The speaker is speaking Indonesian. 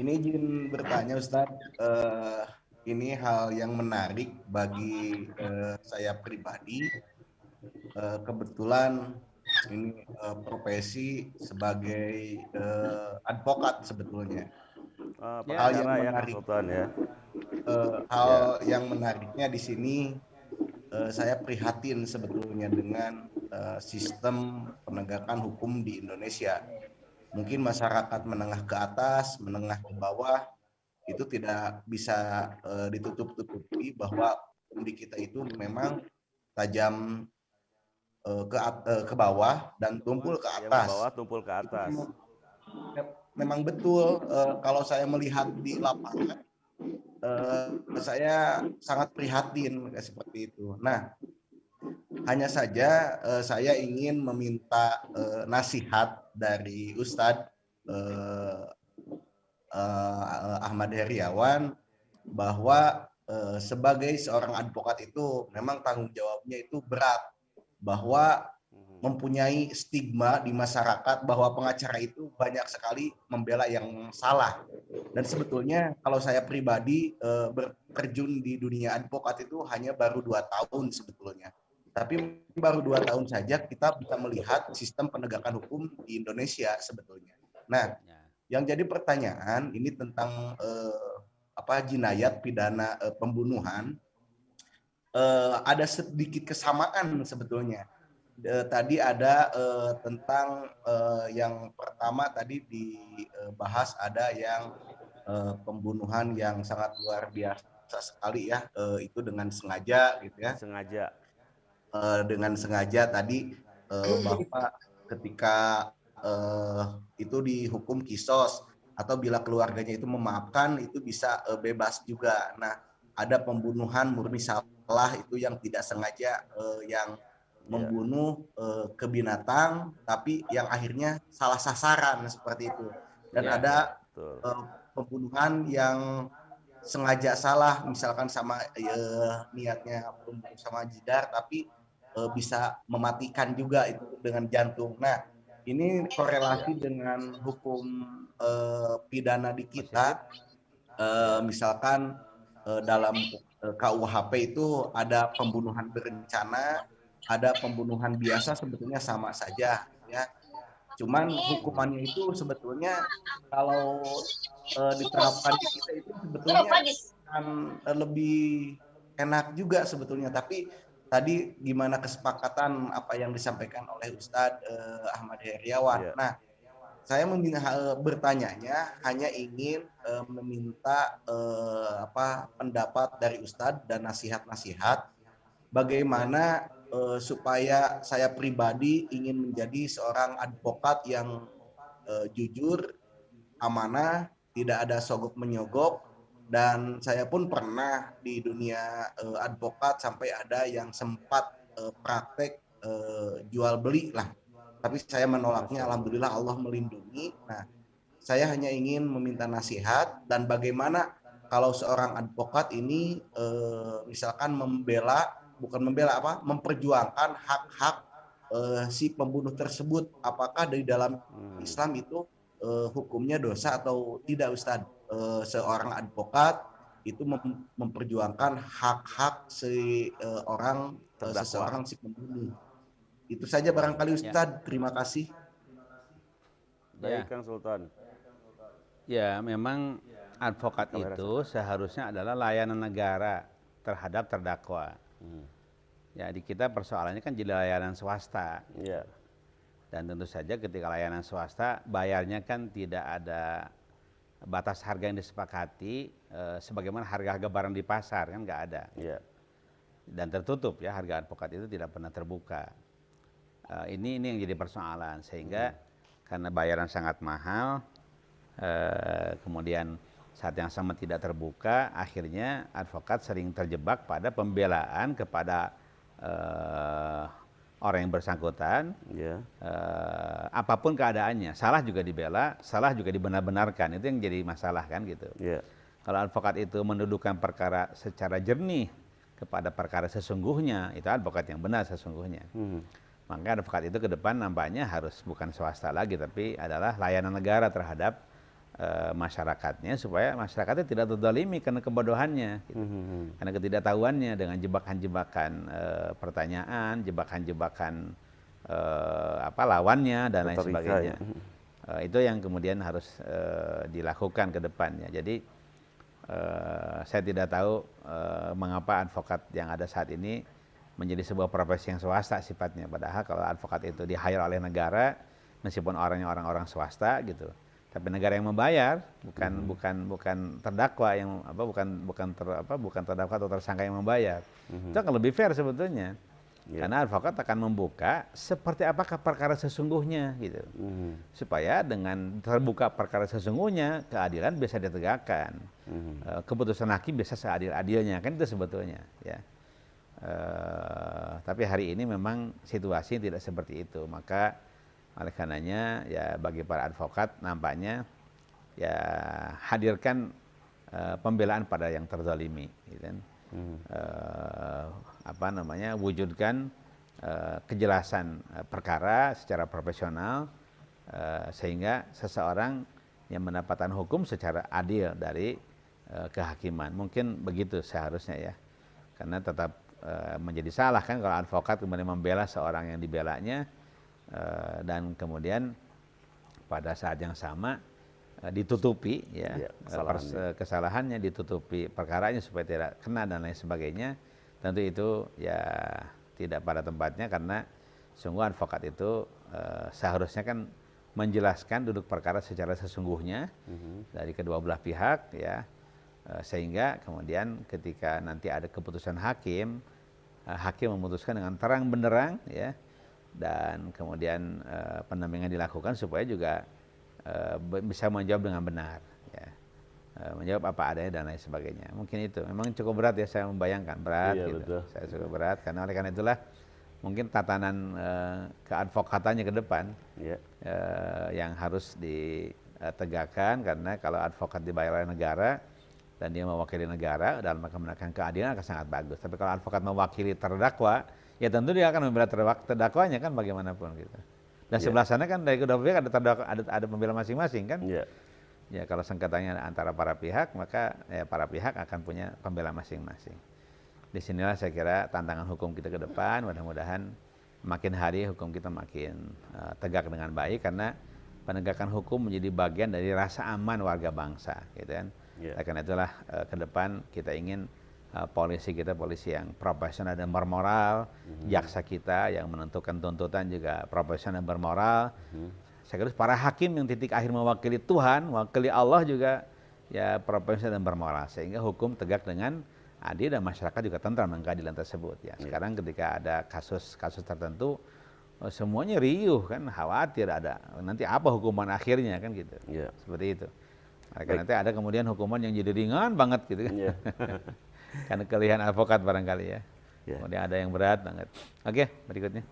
Ini izin bertanya Ustadz, ini hal yang menarik bagi saya pribadi. Kebetulan ini profesi sebagai advokat sebetulnya. Hal yang Pengacara ya Kang menarik, Sultan ya. Ya. hal yang menariknya di sini saya prihatin sebetulnya dengan sistem penegakan hukum di Indonesia. Mungkin masyarakat menengah ke atas, menengah ke bawah itu tidak bisa ditutup-tutupi bahwa hukum di kita itu memang tajam ke bawah dan tumpul ke Yang ke bawah atas. tumpul ke Itu atas. memang betul. Kalau saya melihat di lapangan, saya sangat prihatin seperti itu. Nah, hanya saja saya ingin meminta nasihat dari Ustadz eh, Ahmad Heriawan bahwa sebagai seorang advokat itu memang tanggung jawabnya itu berat, bahwa mempunyai stigma di masyarakat bahwa pengacara itu banyak sekali membela yang salah. Dan sebetulnya kalau saya pribadi berterjun di dunia advokat itu hanya baru 2 tahun sebetulnya. Tapi baru 2 tahun saja kita bisa melihat sistem penegakan hukum di Indonesia sebetulnya. Nah, yang jadi pertanyaan ini tentang jinayat pidana pembunuhan, ada sedikit kesamaan sebetulnya. Tadi ada tentang yang pertama tadi dibahas ada yang pembunuhan yang sangat luar biasa sekali ya, itu dengan sengaja gitu ya. Sengaja. Dengan sengaja tadi bahwa ketika itu dihukum kisos atau bila keluarganya itu memaafkan itu bisa bebas juga. Nah, ada pembunuhan murni salah itu yang tidak sengaja, yang membunuh ke binatang tapi yang akhirnya salah sasaran seperti itu. Dan ada pembunuhan yang sengaja salah misalkan sama niatnya membunuh sama jidar tapi bisa mematikan juga itu dengan jantung. Nah, ini korelasi dengan hukum pidana di kita. Misalkan dalam KUHP itu ada pembunuhan berencana, ada pembunuhan biasa, sebetulnya sama saja ya. Cuman hukumannya itu sebetulnya kalau diterapkan di kita itu sebetulnya akan lebih enak juga sebetulnya. Tapi tadi gimana kesepakatan apa yang disampaikan oleh Ustadz Ahmad Heriawan. Nah, saya bertanyanya hanya ingin meminta pendapat dari Ustadz dan nasihat-nasihat bagaimana supaya saya pribadi ingin menjadi seorang advokat yang jujur, amanah, tidak ada sogok menyogok. Dan saya pun pernah di dunia advokat sampai ada yang sempat praktek jual beli lah. Tapi saya menolaknya, alhamdulillah Allah melindungi. Nah, saya hanya ingin meminta nasihat dan bagaimana kalau seorang advokat ini misalkan memperjuangkan hak-hak si pembunuh tersebut. Apakah dari dalam Islam itu hukumnya dosa atau tidak, Ustadz? Seorang advokat itu memperjuangkan hak-hak seseorang si pembunuh. Itu saja barangkali Ustadz. Terima kasih. Baik Kang Sultan. Ya, memang advokat itu seharusnya adalah layanan negara terhadap terdakwa. Ya, di kita persoalannya kan jadi layanan swasta. Iya. Dan tentu saja ketika layanan swasta bayarnya kan tidak ada batas harga yang disepakati sebagaimana harga-harga barang di pasar, kan nggak ada. Iya. Dan tertutup ya, harga advokat itu tidak pernah terbuka. Ini yang jadi persoalan, sehingga karena bayaran sangat mahal, kemudian saat yang sama tidak terbuka, akhirnya advokat sering terjebak pada pembelaan kepada orang yang bersangkutan, apapun keadaannya, salah juga dibela, salah juga dibenar-benarkan. Itu yang jadi masalah kan gitu. Kalau advokat itu mendudukan perkara secara jernih kepada perkara sesungguhnya, itu advokat yang benar sesungguhnya. Maka advokat itu ke depan nampaknya harus bukan swasta lagi, tapi adalah layanan negara terhadap masyarakatnya supaya masyarakatnya tidak terzalimi karena kebodohannya, gitu. Karena ketidaktahuannya dengan jebakan-jebakan pertanyaan, jebakan-jebakan lawannya dan lain sebagainya. Itu yang kemudian harus dilakukan ke depannya. Jadi saya tidak tahu mengapa advokat yang ada saat ini menjadi sebuah profesi yang swasta sifatnya. Padahal kalau advokat itu di-hire oleh negara, meskipun orangnya orang-orang swasta gitu, tapi negara yang membayar, bukan terdakwa yang bukan terdakwa atau tersangka yang membayar. Itu akan lebih fair sebetulnya. Karena advokat akan membuka seperti apakah perkara sesungguhnya gitu. Supaya dengan terbuka perkara sesungguhnya, keadilan bisa ditegakkan. Keputusan hakim bisa seadil-adilnya, kan itu sebetulnya, ya. Tapi hari ini memang situasi tidak seperti itu. Maka oleh karenanya ya bagi para advokat nampaknya ya hadirkan pembelaan pada yang terzalimi, gitu kan. Wujudkan kejelasan perkara secara profesional sehingga seseorang yang mendapatkan hukum secara adil dari kehakiman. Mungkin begitu seharusnya ya. Karena tetap menjadi salah kan kalau advokat kemudian membela seorang yang dibelanya dan kemudian pada saat yang sama ditutupi kesalahannya, ditutupi perkaranya supaya tidak kena dan lain sebagainya. Tentu itu ya tidak pada tempatnya, karena sungguh advokat itu seharusnya kan menjelaskan duduk perkara secara sesungguhnya dari kedua belah pihak, ya, sehingga kemudian ketika nanti ada keputusan hakim, hakim memutuskan dengan terang benderang, ya, dan kemudian pendampingan dilakukan supaya juga bisa menjawab dengan benar, ya. Menjawab apa adanya dan lain sebagainya. Mungkin itu memang cukup berat ya, saya membayangkan berat, gitu. Betul. Saya cukup berat karena oleh karena itulah mungkin tatanan keadvokatannya ke depan yang harus ditegakkan, karena kalau advokat dibayar oleh negara dan dia mewakili negara dalam menegakkan keadilan akan sangat bagus. Tapi kalau advokat mewakili terdakwa, ya tentu dia akan membela terdakwanya kan bagaimanapun gitu. Dan sebelah sana kan dari kedua pihak ada pembela masing-masing kan. Ya kalau sengketanya antara para pihak, maka ya para pihak akan punya pembela masing-masing. Disinilah saya kira tantangan hukum kita ke depan. Mudah-mudahan makin hari hukum kita makin tegak dengan baik, karena penegakan hukum menjadi bagian dari rasa aman warga bangsa, gitu kan. Karena itulah ke depan kita ingin polisi kita polisi yang profesional dan bermoral, jaksa kita yang menentukan tuntutan juga profesional dan bermoral. Saya kira para hakim yang titik akhir mewakili Tuhan, mewakili Allah juga ya profesional dan bermoral, sehingga hukum tegak dengan adil dan masyarakat juga tentram dengan keadilan tersebut, ya. Sekarang ketika ada kasus-kasus tertentu semuanya riuh kan, khawatir ada nanti apa hukuman akhirnya kan gitu. Seperti itu. Karena nanti ada kemudian hukuman yang jadi ringan banget gitu kan. Karena kelebihan advokat barangkali ya. Kemudian ada yang berat banget. Oke, berikutnya.